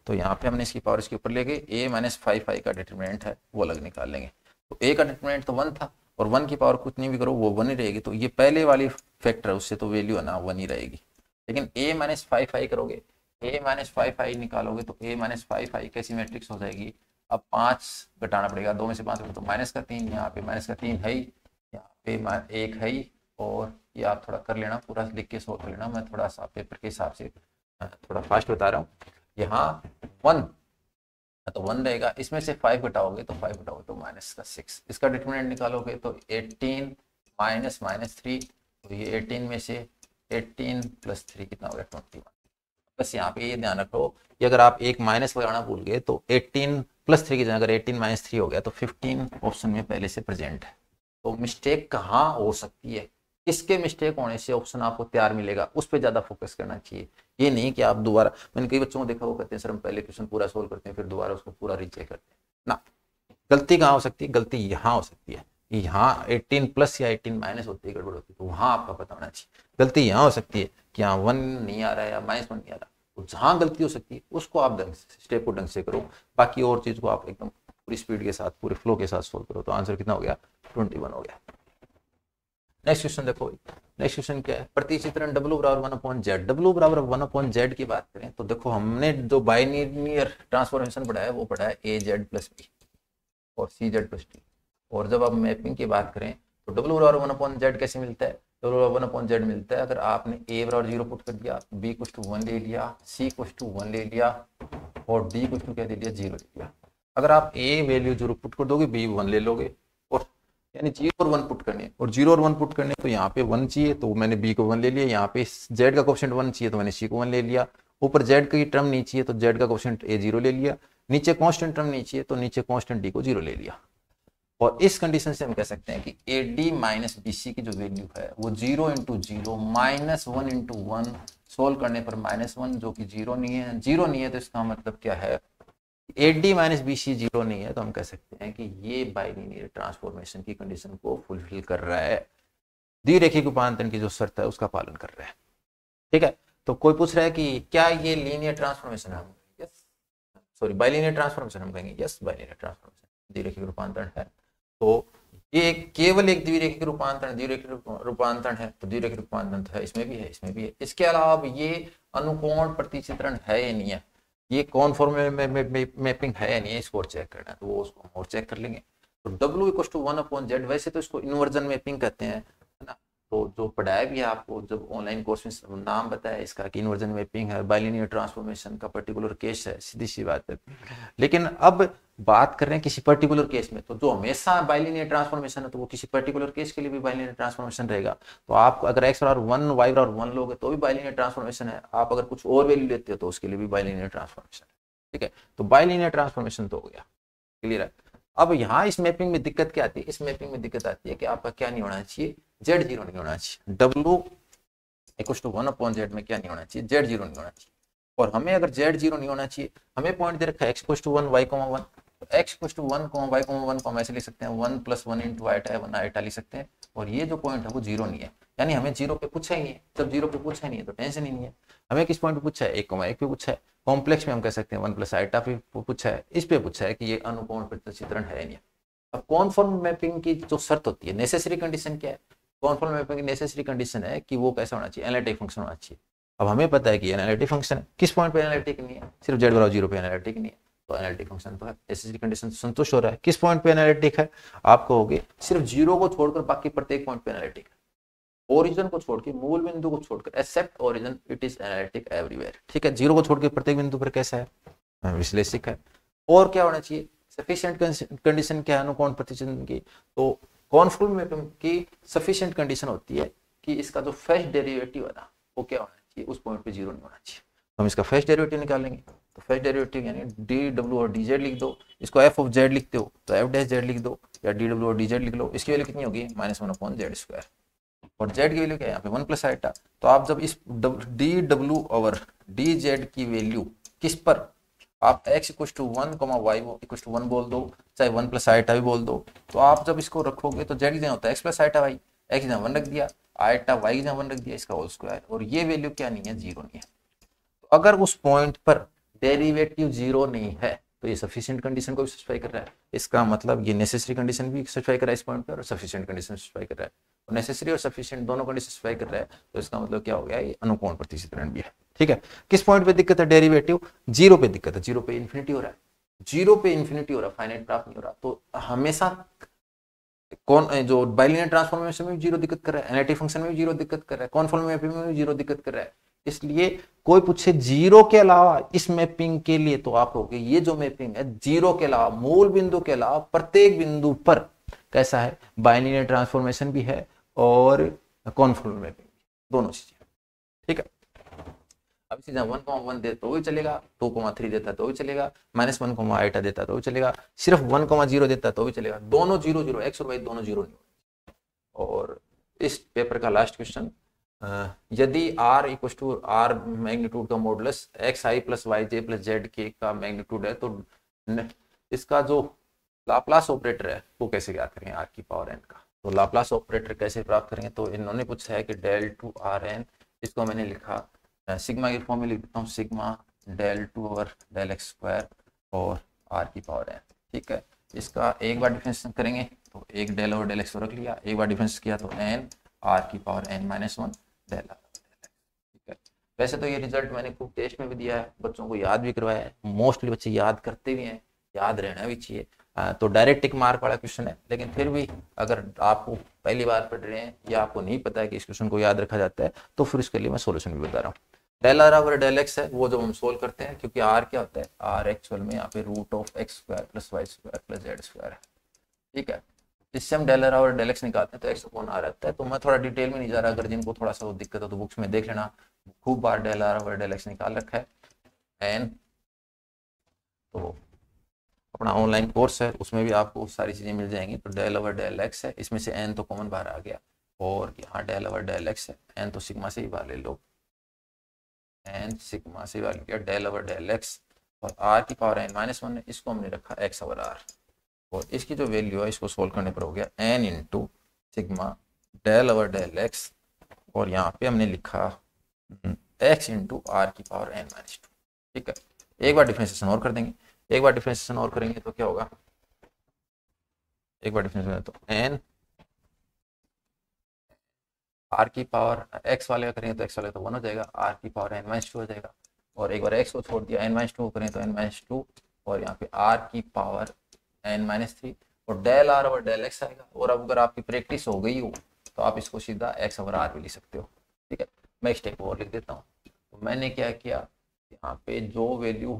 तो यहाँ पे हमने इसकी पावर इसके ऊपर ले गए, a -5 5 का डिटरमिनेंट है वो अलग निकाल लेंगे। तो a का डिटरमिनेंट तो 1 था और 1 की पावर कुछ नहीं भी करो वो 1 ही रहेगी, तो ये पहले वाली फैक्टर है उससे तो वैल्यू है ना 1 ही रहेगी। लेकिन a -5 5 करोगे, a -5 5 निकालोगे तो a -5 5 कैसी मैट्रिक्स हो जाएगी। अब 5 घटाना पड़ेगा, 2 में से 5 तो -3, यहाँ पे -3 है ही, यहाँ पे 1 है ही, और ये आप थोड़ा कर लेना पूरा लिख के सोल्व कर लेना, मैं थोड़ा सा पेपर के हिसाब से थोड़ा फास्ट बता रहा हूँ। यहाँ 1 तो 1 रहेगा, इसमें से 5 घटाओगे तो 5 घटाओगे तो -6, इसका डिटरमिनेंट निकालोगे तो 18 -3, तो ये 18 में से 18 + 3 कितना हो गया 21। बस यहाँ पे ये ध्यान रखो कि अगर आप एक माइनस लगाना भूल गए तो 18 + 3 की जगह अगर 18 - 3 हो गया तो 15 ऑप्शन में पहले से प्रेजेंट है। तो मिस्टेक कहाँ हो सकती है, किसके मिस्टेक होने से ऑप्शन आपको तैयार मिलेगा उस पर ज्यादा फोकस करना चाहिए। ये नहीं कि आप दोबारा, मैंने कई बच्चों को देखा वो कहते हैं सर हम पहले क्वेश्चन पूरा सोल्व करते हैं फिर दोबारा उसको पूरा रीचेक करते हैं ना। गलती कहाँ हो सकती है, गलती यहाँ हो सकती है, यहाँ 18+ या 18- होती है, गड़बड़ होती है, तो वहां आपका पता होना चाहिए। गलती यहाँ हो सकती है कि यहाँ 1 नहीं आ रहा है या -1 नहीं आ रहा, तो जहाँ गलती हो सकती है उसको आप ढंग से स्टेप को ढंग से करो, बाकी और चीज को आप एकदम पूरी स्पीड के साथ पूरे फ्लो के साथ सोल्व करो। तो आंसर कितना हो गया 21 हो गया। नेक्स्ट क्वेश्चन देखो, नेक्स्ट क्वेश्चन क्या है, प्रतिचित्रण W = 1/z। W = 1/z की बात करें तो देखो हमने जो बाइलिनियर ट्रांसफॉर्मेशन पढ़ा है वो पढ़ा है AZ + B और CZ + D, और जब आप मैपिंग की बात करें तो W = 1/z कैसे मिलता है, W = 1/z मिलता है अगर आपने A = 0 पुट कर दिया, B = 1 ले लिया, C = 1 ले लिया और D = क्या दे दिया 0 ले लिया। अगर आप A वैल्यू 0 पुट कर दोगे B 1 ले लोगे, और यानी 0 और 1 पुट करने, और 0 और 1 पुट करने तो यहाँ पे 1 चाहिए तो मैंने B को 1 ले लिया, यहाँ पे Z का कोएफिशिएंट 1 चाहिए तो मैंने C को 1 ले लिया, ऊपर Z की टर्म नहीं चाहिए तो Z का कोएफिशिएंट A 0 ले लिया, नीचे कांस्टेंट टर्म नहीं चाहिए तो नीचे कांस्टेंट D को 0 ले लिया। और इस कंडीशन से हम कह सकते हैं कि AD - BC की जो वैल्यू है वो 0 × 0 -1 × 1 सोल्व करने पर -1 जो कि 0 नहीं है, 0 नहीं है तो इसका मतलब क्या है AD - BC 0 नहीं है, तो हम कह सकते हैं कि ये बाइलिनियर ट्रांसफॉर्मेशन की कंडीशन को फुलफिल कर रहा है, द्विरेखिक रूपांतरण की जो शर्त है उसका पालन कर रहा है, ठीक है। तो कोई पूछ रहा है कि क्या ये लीनियर ट्रांसफॉर्मेशन है, यस सॉरी बाइलिनियर ट्रांसफॉर्मेशन हम कहेंगे, यस बाइलिनियर ट्रांसफॉर्मेशन द्विरेखिक रूपांतरण है। तो ये केवल एक द्विरेखिक रूपांतरण है, तो द्विरेखिक रूपांतरण है, इसमें भी है इसमें भी है। इसके अलावा ये अनुकोण प्रतिचित्रण है या नहीं है, ये कौन फॉर्म में मैपिंग है या नहीं है, इसको और चेक करना है तो वो उसको हम और चेक कर लेंगे। तो W = 1/z, वैसे तो इसको इन्वर्जन मैपिंग कहते हैं, है ना। तो जो पढ़ाया भी है आपको जब ऑनलाइन कोर्स में नाम बताया इसका कि इन्वर्जन मैपिंग है, बाइलिनियर ट्रांसफॉर्मेशन का पर्टिकुलर केस है, सीधी सी बात है। लेकिन अब बात कर रहे हैं किसी पर्टिकुलर केस में, तो जो हमेशा बाइलिनियर ट्रांसफॉर्मेशन है तो वो किसी पर्टिकुलर केस के लिए भी बाइलिनियर ट्रांसफॉर्मेशन रहेगा। तो आप अगर x = 1 y = 1 लोगे तो भी बाइलिनियर ट्रांसफॉर्मेशन है, आप अगर कुछ और वैल्यू लेते हो तो उसके लिए भी बाइलिनियर ट्रांसफॉर्मेशन है, ठीक है। तो बाइलिनियर ट्रांसफॉर्मेशन तो हो गया, क्लियर है। अब यहाँ इस मैपिंग में दिक्कत क्या आती है, इस मैपिंग में दिक्कत आती है कि आपका क्या नहीं होना चाहिए, Z0 नहीं होना चाहिए। W = 1/z में क्या नहीं होना चाहिए, Z0 नहीं होना चाहिए। और हमें अगर z 0 नहीं होना चाहिए, हमें पॉइंट दे रखा है x = 1 y, 1, तो x = 1, y, 1 को हम ऐसे लिख सकते हैं 1 + 1 × आइटा है 1 आइटा लिख सकते हैं, और ये जो पॉइंट है वो 0 नहीं है, यानी हमें 0 पे पूछा ही नहीं है। जब 0 पे पूछा ही नहीं है तो टेंशन ही नहीं है। हमें किस पॉइंट पे पूछा है, 1, 1 पे पूछा है। कॉम्प्लेक्स में हम कह सकते हैं 1 + आइटा पे पूछा है, इस पे पूछा है कि ये अनुकोण प्रतिचित्रण है नहीं। अब कॉनफॉर्म मैपिंग की जो शर्त होती है, नेसेसरी कंडीशन क्या है, कॉनफॉर्म मैपिंग की नेसेसरी कंडीशन है कि वो कैसा होना चाहिए, एनालिटिक फंक्शन होना चाहिए। अब हमें पता है कि एनालिटिक फंक्शन है, किस पॉइंट पे एनालिटिक नहीं है, सिर्फ z = 0 पे एनालिटिक नहीं है, तो एनालिटिक फंक्शन तो है, नेसेसरी कंडीशन संतुष्ट हो रहा है। किस पॉइंट पे एनालिटिक है, आप कहोगे सिर्फ 0 को छोड़कर बाकी प्रत्येक पॉइंट पे एनालिटिक है, ओरिजिन को छोड़ के, मूल बिंदु को छोड़कर, except origin it is analytic everywhere. ठीक है, 0 को छोड़ के प्रत्येक बिंदु पर कैसा है, विश्लेषिक है। और क्या होना चाहिए, सफिशिएंट कंडीशन क्या है अनुकोण प्रतिचित्रण की, तो कॉनफॉर्म मैपिंग की सफिशिएंट कंडीशन होती है कि इसका जो फर्स्ट डेरिवेटिव है ना वो क्या होना चाहिए, उस पॉइंट पे 0 नहीं होना चाहिए। तो हम इसका फर्स्ट डेरिवेटिव निकालेंगे, तो फर्स्ट डेरिवेटिव यानी dw और dz लिख दो, इसको f ऑफ z लिखते हो तो f' लिख दो, या dw और dz लिख लो। इसकी वैल्यू कितनी होगी, -1/z², और z की वैल्यू क्या है यहाँ पे 1 + आइटा। तो आप जब इस dw और dz की वैल्यू किस पर, आप x = 1, y = 1 बोल दो, चाहे 1 + आइटा भी बोल दो, तो आप जब इसको रखोगे तो z की जगह होता है x + आइटा y, x की जगह 1 रख दिया, आइटा y की जगह 1 रख दिया, इसका होल स्क्वायर, और ये वैल्यू क्या नहीं है, 0 नहीं है। तो अगर उस पॉइंट पर डेरिवेटिव 0 नहीं है तो ये सफिशिएंट कंडीशन को भी सेटिस्फाई कर रहा है, इसका मतलब ये नेसेसरी कंडीशन भी सेटिस्फाई कर रहा है इस पॉइंट पर, और सफिशिएंट कंडीशन सेटिस्फाई कर रहा है, और नेसेसरी और सफिशिएंट दोनों कंडीशन सेटिस्फाई कर रहा है, तो इसका मतलब क्या हो गया, ये अनुकोण प्रतिचित्रण भी है। ठीक है, किस पॉइंट पे दिक्कत है, डेरिवेटिव 0 पे दिक्कत है, 0 पे इन्फिनिटी हो रहा है, 0 पे इन्फिनिटी हो रहा है, फाइनाइट प्राप्त नहीं हो रहा, तो हमेशा कौन जो बाइलिनियर ट्रांसफॉर्मेशन में भी 0 दिक्कत कर रहा है, एनालिटिक फंक्शन में भी 0 दिक्कत कर रहा है, कॉनफॉर्म मैपिंग में भी 0 दिक्कत कर रहा है। इसलिए कोई पूछे 0 के अलावा इस मैपिंग के लिए, तो आप कहोगे ये जो मैपिंग है 0 के अलावा, मूल बिंदु के अलावा प्रत्येक बिंदु पर कैसा है, बाइलिनियर ट्रांसफॉर्मेशन भी है और कॉनफॉर्म मैपिंग, दोनों चीजें। ठीक है, अब इसी 1, 1 दे तो भी चलेगा, 2, 3 देता तो भी चलेगा, -1, आइटा देता तो भी चलेगा, सिर्फ 1, 0 देता तो भी चलेगा, दोनों 0 0, x और y दोनों 0 नहीं। और इस पेपर का लास्ट क्वेश्चन, यदि r = r मैग्नीट्यूड का मॉडुलस xi + yj + zk का मैग्नीट्यूड है, तो इसका जो लाप्लास ऑपरेटर है वो कैसे ज्ञात करेंगे, r की पावर n का। तो लाप्लास ऑपरेटर कैसे प्राप्त करेंगे, तो इन्होंने पूछा है कि del2 rn, इसको मैंने लिखा सिग्मा की फॉर्म में लिख देता हूँ, सिग्मा del2 / del(x²) और r की पावर n। ठीक है, इसका एक बार डिफरेंशिएशन करेंगे तो एक del और del x रख लिया, एक बार डिफरेंस किया तो n r की पावर n-1 del r। ठीक है, वैसे तो ये रिजल्ट मैंने खूब टेस्ट में भी दिया है, बच्चों को याद भी करवाया है, मोस्टली बच्चे याद करते भी हैं, याद रहना भी चाहिए। तो डायरेक्ट टिक मार्क वाला क्वेश्चन है, लेकिन फिर भी अगर आपको पहली बार पढ़ रहे हैं या आपको नहीं पता है कि इस क्वेश्चन को याद रखा जाता है, तो फिर इसके लिए मैं सोल्यूशन भी बता रहा हूँ। del r और del x है वो जब हम सोल्व करते हैं, क्योंकि r क्या होता है, r एक्चुअल में यहाँ पे √(x² + y² + z² है। ठीक है, इससे हम del r और del x निकालते हैं तो x/r आता है। तो मैं थोड़ा डिटेल में नहीं जा रहा, अगर जिनको थोड़ा सा दिक्कत हो तो बुक्स में देख लेना, खूब बार del r और del x निकाल रखा है। एंड तो अपना ऑनलाइन कोर्स है उसमें भी आपको सारी चीज़ें मिल जाएंगी। तो del और del x है, इसमें से n तो कॉमन बाहर आ गया, और यहाँ del और del x है, n तो सिग्मा से ही बाहर ले लो, n सिग्मा से बाहर लिया del और del x, और r की पावर n-1 है, इसको हमने रखा x/r, और इसकी जो वैल्यू है इसको सोल्व करने पर हो गया n × सिग्मा del और del x, और यहाँ पे हमने लिखा x × r की पावर n-2। ठीक है, एक बार डिफरेंशिएशन और कर देंगे, एक बार डिफरेंशिएशन और करेंगे तो क्या होगा, एक बार डिफरेंशिएशन तो n r की पावर x वाले का करेंगे तो x वाले तो 1 हो जाएगा, r की पावर n-2 हो जाएगा, और एक बार x को छोड़ दिया n-2 करें तो n-2, और यहाँ पे r की पावर n-3, और del r और del x आएगा। और अब अगर आपकी प्रैक्टिस हो गई हो तो आप इसको सीधा x/r भी लिख सकते हो। ठीक है, मैं स्टेप और लिख देता हूँ। तो मैंने क्या किया, यहाँ पे जो वैल्यू,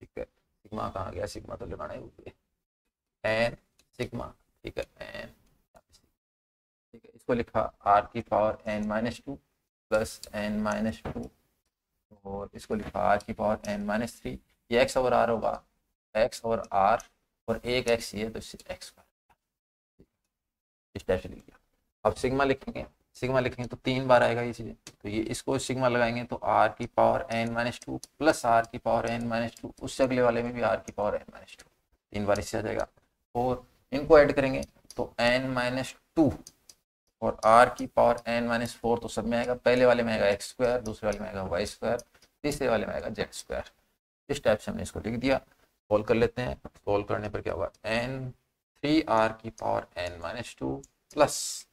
ठीक है, सिग्मा कहाँ गया, सिग्मा तो लगाना ही n सिग्मा, ठीक है, n, ठीक है, इसको लिखा r की पावर n-2 प्लस n-2, और इसको लिखा r की पावर n-3, ये x/r होगा, x/r, और एक x ये तो x का इस टाइप से लिख दिया। अब सिग्मा लिखेंगे, सिग्मा लिखेंगे तो 3 बार आएगा ये चीज़ें, तो ये इसको सिग्मा लगाएंगे तो r की पावर n-2 प्लस r की पावर n-2, उससे अगले वाले में भी r की पावर n-2, 3 बार इससे आ जाएगा। और इनको ऐड करेंगे तो n-2 और r की पावर n-4 तो सब में आएगा, पहले वाले में आएगा x स्क्वायर, दूसरे वाले में आएगा y स्क्वायर, तीसरे वाले में आएगा z स्क्वायर। इस टाइप से हमने इसको लिख दिया। सॉल्व कर लेते हैं। सॉल्व करने पर क्या होगा, n3r की पावर n-2 प्लस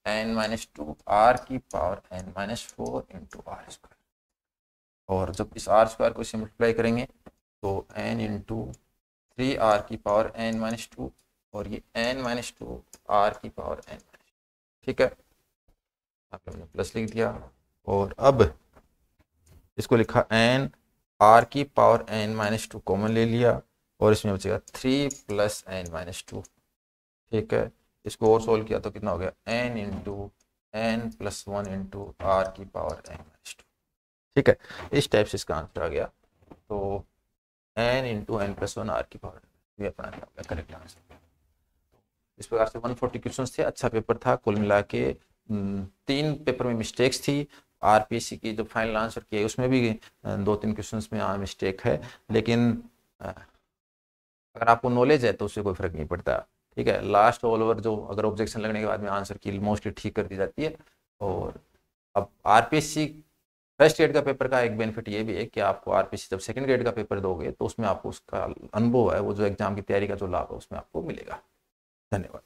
n-2 r की power n-4 into R square, और जब इस r स्क्वायर को सिंप्लीफाई करेंगे तो n इंटू 3r की पावर n-2 और ये n-2 r की पावर n, ठीक है, यहाँ पे हमने प्लस लिख दिया। और अब इसको लिखा n r की पावर n-2 कॉमन ले लिया और इसमें बचेगा 3 प्लस n-2, ठीक है। इसको और सोल्व किया तो कितना हो गया, n into n plus 1 into r की पावर n-2, ठीक है। इस टाइप से इसका आंसर आ गया। तो n into n plus 1 r की पावर, ये अपना क्या होगा करेक्ट आंसर। इस प्रकार से 140 क्वेश्चंस थे। अच्छा पेपर था, कुल मिला के 3 पेपर में मिस्टेक्स थी। आरपीएससी की जो फाइनल आंसर किए उसमें भी 2-3 क्वेश्चंस में मिस्टेक है, लेकिन अगर आपको नॉलेज है तो उससे कोई फर्क नहीं पड़ता, ठीक है। लास्ट ऑल ओवर जो अगर ऑब्जेक्शन लगने के बाद में आंसर की मोस्टली ठीक कर दी जाती है। और अब आरपीएससी फर्स्ट ग्रेड का पेपर का एक बेनिफिट ये भी है कि आपको आरपीएससी जब सेकंड ग्रेड का पेपर दोगे तो उसमें आपको उसका अनुभव है, वो जो एग्जाम की तैयारी का जो लाभ है उसमें आपको मिलेगा। धन्यवाद।